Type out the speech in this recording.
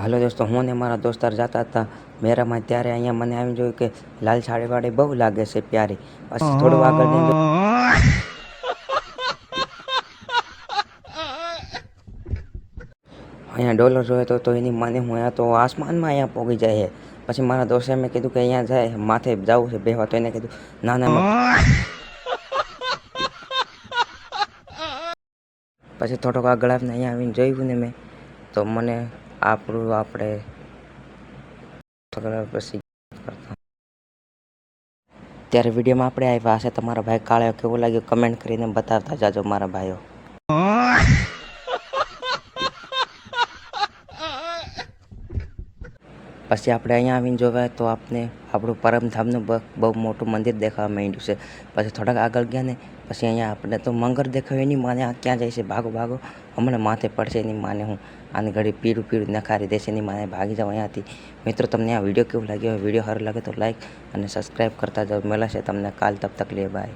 Hello दोस्तों, હું ને મારા દોસ્તાર જતા હતા મેરામાં, ત્યારે અહીંયા મને આવીને જોયું કે લાલ સાડીવાળી બહુ લાગે છે પ્યારી. પછી થોડું આગળ જઈને અહીંયા ડોલર જોયો તો એની માને હું અહીંયા તો આસમાનમાં અહીંયા પહોંચી જાય છે. પછી મારા દોસ્તે મેં કીધું કે અહીંયા જાય માથે જવું છે બેહવા, તો એને કીધું ના ના. પછી થોડોક આગળ આવીને અહીંયા આવીને જોયું ને મેં, તો મને આપણે પછી ત્યારે વિડીયોમાં આપણે આવ્યા હશે. તમારા ભાઈ કાળો કેવો લાગ્યો કમેન્ટ કરીને બતાવતા જાજો મારા ભાઈઓ. પછી આપણે અહીંયા આવીને જોવા તો આપને આપણું પરમધામનું બહુ મોટું મંદિર દેખાવા માંડ્યું છે. પછી થોડાક આગળ ગયા ને પછી અહીંયા આપણે તો મંગર દેખાયું. એની માને આ ક્યાં જાય છે, ભાગો ભાગો, હમણાં માથે પડશે એની માને. હું આની ઘડી પીળું પીળું નખારી દેશે એની માને, ભાગી જાઓ અહીંયાથી. મિત્રો, તમને આ વિડીયો કેવું લાગ્યો? વિડીયો સારો લાગે તો લાઈક અને સબસ્ક્રાઈબ કરતા જાઓ. મળશે તમને કાલ, તબ તક લે બાય.